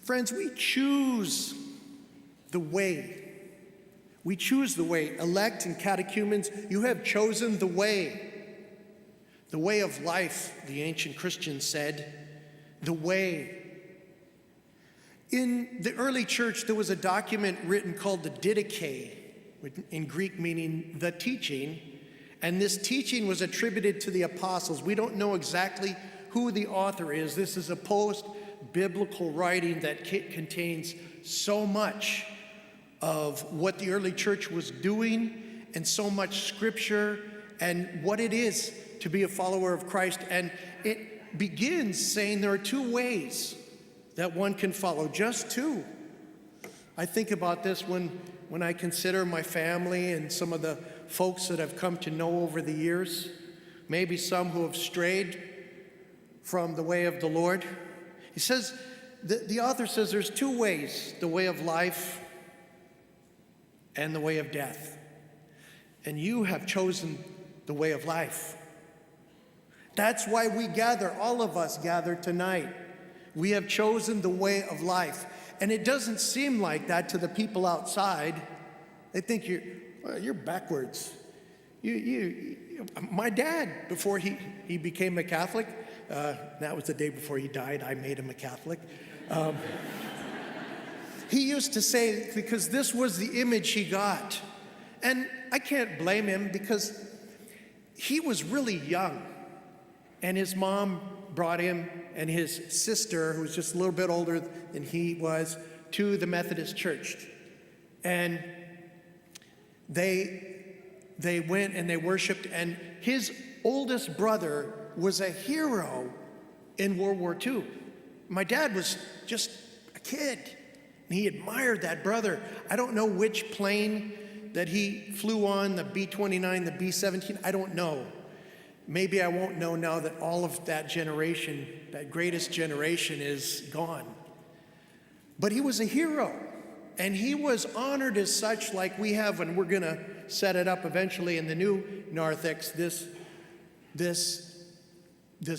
Friends, we choose the way. We choose the way. Elect and catechumens, you have chosen the way of life, the ancient Christians said, the way. In the early church, there was a document written called the Didache, in Greek meaning the teaching, and this teaching was attributed to the apostles. We don't know exactly who the author is. This is a post-biblical writing that contains so much of what the early church was doing and so much scripture and what it is to be a follower of Christ. And it begins saying there are two ways that one can follow, just two. I think about this when I consider my family and some of the folks that I've come to know over the years, maybe some who have strayed from the way of the Lord. He says, the author says there's two ways, the way of life and the way of death. And you have chosen the way of life. That's why we gather, all of us gather tonight. We have chosen the way of life. And it doesn't seem like that to the people outside. They think you're backwards. My dad, before he became a Catholic, that was the day before he died, I made him a Catholic. He used to say, because this was the image he got. And I can't blame him because he was really young. And his mom brought him and his sister, who was just a little bit older than he was, to the Methodist Church. And they went and they worshiped, and his oldest brother was a hero in World War II. My dad was just a kid, and he admired that brother. I don't know which plane that he flew on, the B-29, the B-17, I don't know. Maybe I won't know now that all of that generation, that greatest generation, is gone. But he was a hero, and he was honored as such, like we have, and we're going to set it up eventually in the new narthex, this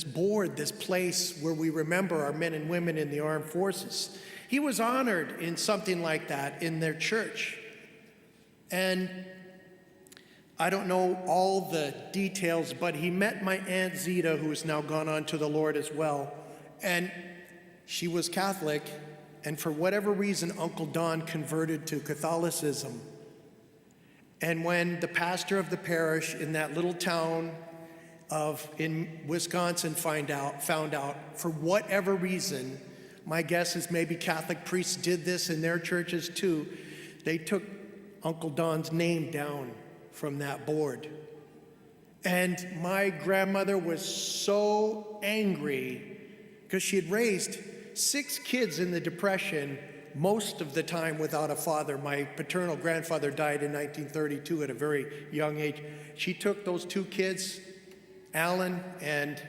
board, this place where we remember our men and women in the armed forces. He was honored in something like that in their church. And I don't know all the details, but he met my Aunt Zita, who has now gone on to the Lord as well. And she was Catholic, and for whatever reason, Uncle Don converted to Catholicism. And when the pastor of the parish in that little town in Wisconsin found out, for whatever reason, my guess is maybe Catholic priests did this in their churches too, they took Uncle Don's name down from that board. And my grandmother was so angry because she had raised 6 kids in the Depression, most of the time without a father. My paternal grandfather died in 1932 at a very young age. She took those 2 kids, Alan and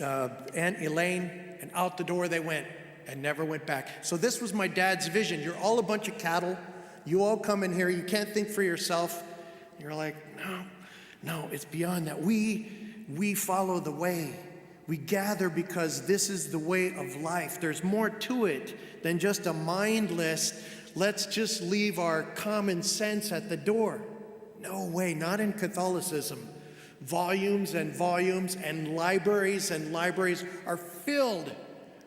Aunt Elaine, and out the door they went and never went back. So this was my dad's vision. You're all a bunch of cattle. You all come in here, you can't think for yourself. You're like, no, it's beyond that. We follow the way. We gather because this is the way of life. There's more to it than just a mindless, let's just leave our common sense at the door. No way, not in Catholicism. Volumes and volumes and libraries are filled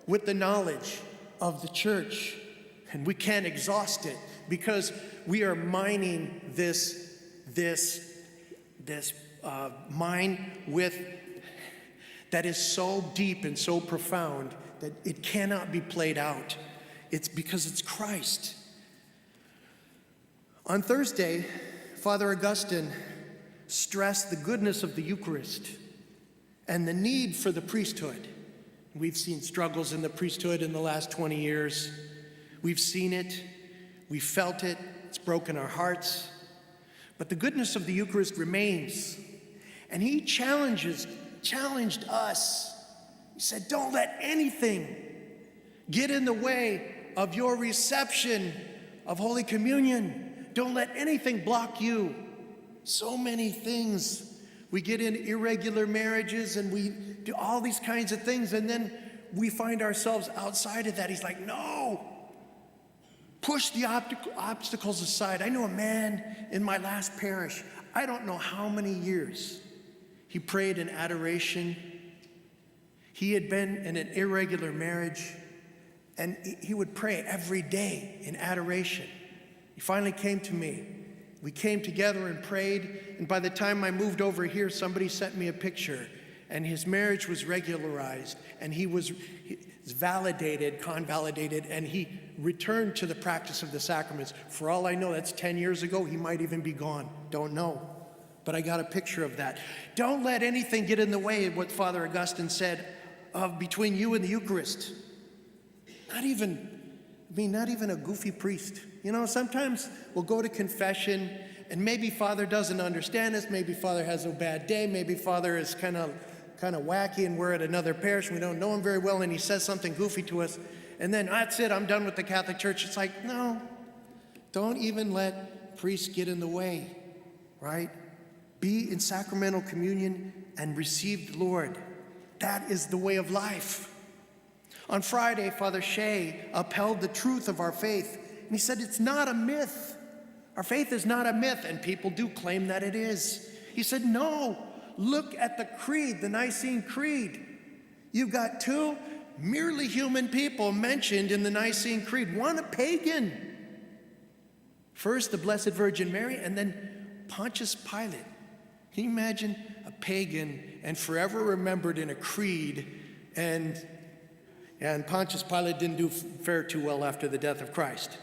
with the knowledge of the church. And we can't exhaust it, because we are mining this mine with that is so deep and so profound that it cannot be played out. It's because it's Christ. On Thursday, Father Augustine stressed the goodness of the Eucharist and the need for the priesthood. We've seen struggles in the priesthood in the last 20 years. We've seen it. We felt it. It's broken our hearts. But the goodness of the Eucharist remains. And he challenged us. He said, don't let anything get in the way of your reception of Holy Communion. Don't let anything block you. So many things. We get in irregular marriages and we do all these kinds of things, and then we find ourselves outside of that. He's like, no, push the obstacles aside. I know a man in my last parish, I don't know how many years, he prayed in adoration. He had been in an irregular marriage, and he would pray every day in adoration. He finally came to me. We came together and prayed, and by the time I moved over here, somebody sent me a picture, and his marriage was regularized, and he was convalidated, and he returned to the practice of the sacraments. For all I know, that's 10 years ago. He might even be gone. Don't know. But I got a picture of that. Don't let anything get in the way of what Father Augustine said of between you and the Eucharist. Not even a goofy priest. You know, sometimes we'll go to confession, and maybe Father doesn't understand us. Maybe Father has a bad day. Maybe Father is kind of wacky, and we're at another parish, and we don't know him very well, and he says something goofy to us, and then that's it, I'm done with the Catholic Church. It's like, no, don't even let priests get in the way, right? Be in sacramental communion and receive the Lord. That is the way of life. On Friday, Father Shea upheld the truth of our faith, and he said it's not a myth. Our faith is not a myth, and people do claim that it is. He said, no, look at the creed, the Nicene Creed. You've got two merely human people mentioned in the Nicene Creed, one a pagan. First, the Blessed Virgin Mary, and then Pontius Pilate. Can you imagine a pagan and forever remembered in a creed, and Pontius Pilate didn't fare too well after the death of Christ.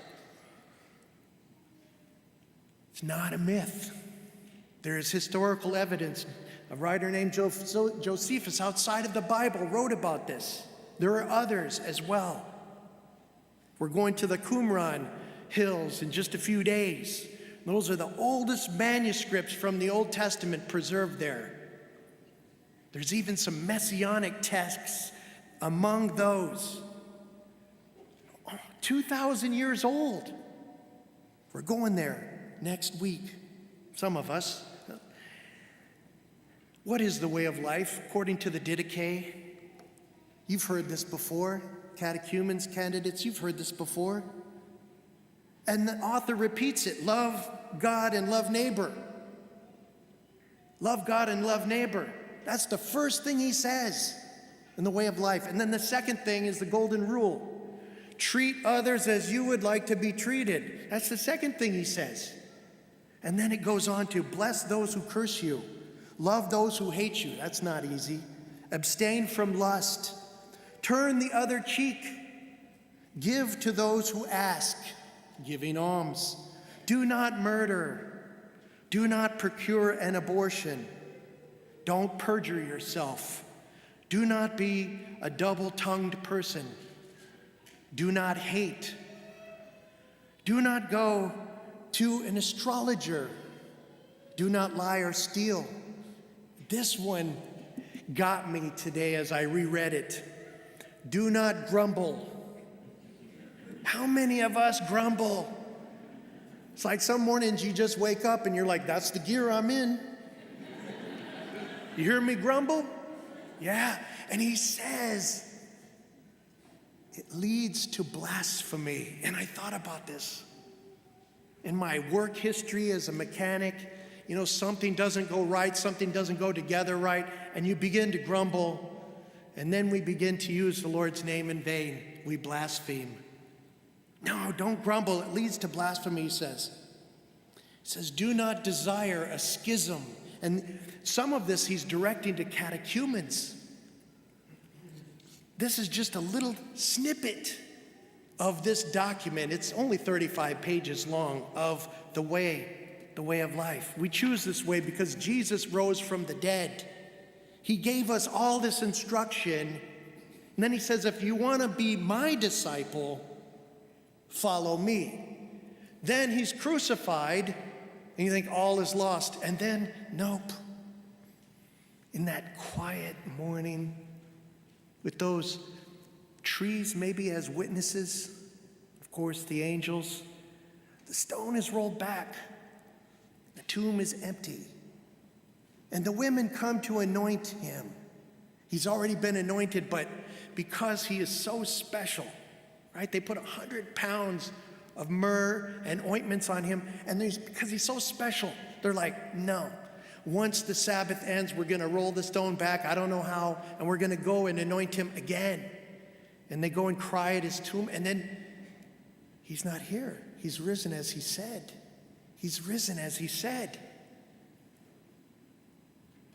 It's not a myth. There is historical evidence. A writer named Josephus outside of the Bible wrote about this. There are others as well. We're going to the Qumran Hills in just a few days. Those are the oldest manuscripts from the Old Testament preserved there. There's even some messianic texts among those. 2,000 years old. We're going there next week, some of us. What is the way of life according to the Didache? You've heard this before. Catechumens, candidates, you've heard this before. And the author repeats it. Love God and love neighbor. Love God and love neighbor. That's the first thing he says in the way of life. And then the second thing is the golden rule. Treat others as you would like to be treated. That's the second thing he says. And then it goes on to bless those who curse you. Love those who hate you. That's not easy. Abstain from lust. Turn the other cheek. Give to those who ask. Giving alms. Do not murder. Do not procure an abortion. Don't perjure yourself. Do not be a double-tongued person. Do not hate. Do not go to an astrologer. Do not lie or steal. This one got me today as I reread it. Do not grumble. How many of us grumble? It's like some mornings you just wake up and you're like, that's the gear I'm in. You hear me grumble? Yeah. And he says, it leads to blasphemy. And I thought about this. In my work history as a mechanic, you know, something doesn't go right, something doesn't go together right, and you begin to grumble, and then we begin to use the Lord's name in vain. We blaspheme. No, don't grumble. It leads to blasphemy, he says. He says, do not desire a schism. And some of this he's directing to catechumens. This is just a little snippet of this document. It's only 35 pages long of the way of life. We choose this way because Jesus rose from the dead. He gave us all this instruction. And then he says, if you want to be my disciple, follow me. Then he's crucified, and you think all is lost. And then, nope. In that quiet morning, with those trees maybe as witnesses, of course, the angels, the stone is rolled back. The tomb is empty. And the women come to anoint him. He's already been anointed, but because he is so special, right? They put 100 pounds of myrrh and ointments on him, and because he's so special, they're like, no. Once the Sabbath ends, we're going to roll the stone back, I don't know how, and we're going to go and anoint him again. And they go and cry at his tomb, and then he's not here. He's risen as he said. He's risen as he said.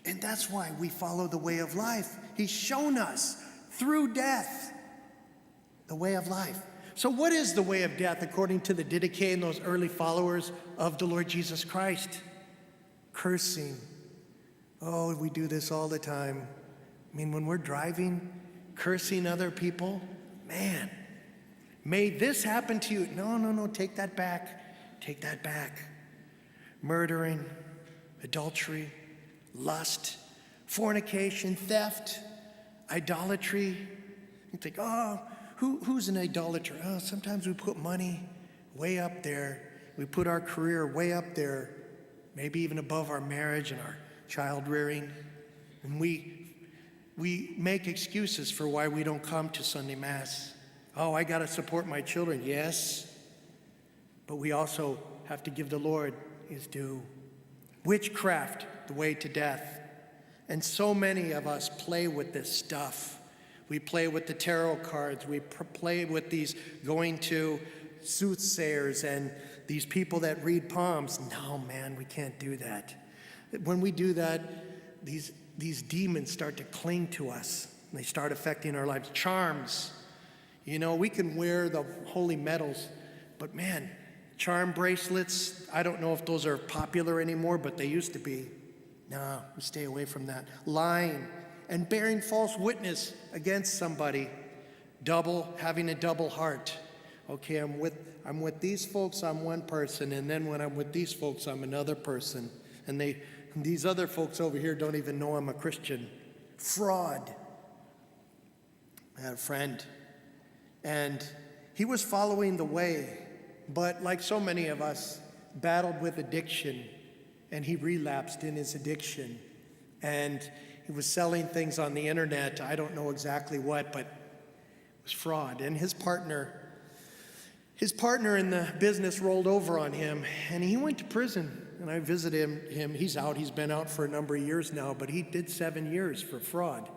And that's why we follow the way of life. He's shown us through death the way of life. So what is the way of death according to the Didache and those early followers of the Lord Jesus Christ? Cursing. Oh, we do this all the time. I mean, when we're driving, cursing other people, man, may this happen to you. No, take that back. Take that back. Murdering, adultery, lust, fornication, theft, idolatry. You think, oh, who's an idolater? Oh, sometimes we put money way up there. We put our career way up there, maybe even above our marriage and our child rearing. And we make excuses for why we don't come to Sunday Mass. Oh, I got to support my children. Yes, but we also have to give the Lord his due. Witchcraft, the way to death. And so many of us play with this stuff. We play with the tarot cards. We play with these going to soothsayers and these people that read palms. No, man, we can't do that. When we do that, these demons start to cling to us. And they start affecting our lives. Charms. You know, we can wear the holy medals, but man, charm bracelets, I don't know if those are popular anymore, but they used to be. No, we stay away from that. Lying and bearing false witness against somebody. Having a double heart. Okay, I'm with these folks, I'm one person, and then when I'm with these folks, I'm another person. And these other folks over here don't even know I'm a Christian. Fraud. I had a friend, and he was following the way, but like so many of us, battled with addiction, and he relapsed in his addiction. And he was selling things on the internet, I don't know exactly what, but it was fraud. And his partner in the business rolled over on him, and he went to prison. And I visited him. He's out. He's been out for a number of years now, but he did 7 years for fraud.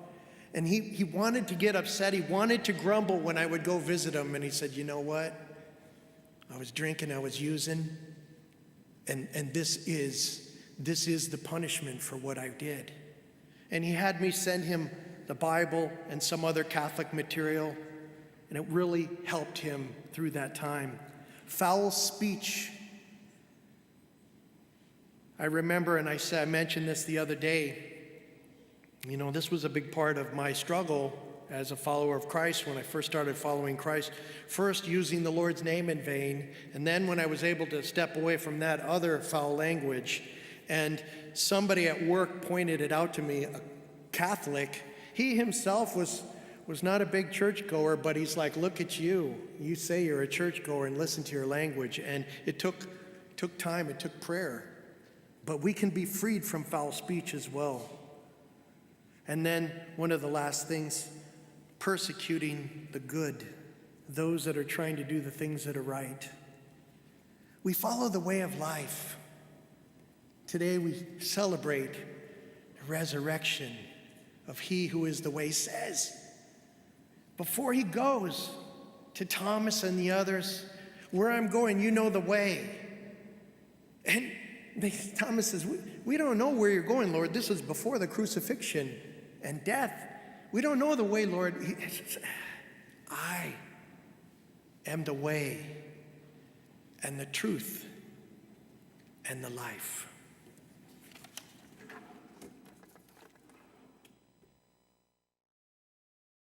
And he wanted to get upset. He wanted to grumble when I would go visit him. And he said, you know what? I was drinking, I was using, and this is the punishment for what I did. And he had me send him the Bible and some other Catholic material, and it really helped him through that time. Foul speech. I remember, and I mentioned this the other day, you know, this was a big part of my struggle as a follower of Christ when I first started following Christ. First, using the Lord's name in vain, and then when I was able to step away from that other foul language, and somebody at work pointed it out to me, a Catholic. He himself was not a big churchgoer, but he's like, look at you. You say you're a churchgoer and listen to your language. And it took time, it took prayer. But we can be freed from foul speech as well. And then one of the last things, persecuting the good, those that are trying to do the things that are right. We follow the way of life. Today we celebrate the resurrection of he who is the way. Says, before he goes to Thomas and the others, where I'm going, you know the way. And Thomas says, we don't know where you're going, Lord. This is before the crucifixion and death. We don't know the way, Lord. He says, I am the way and the truth and the life.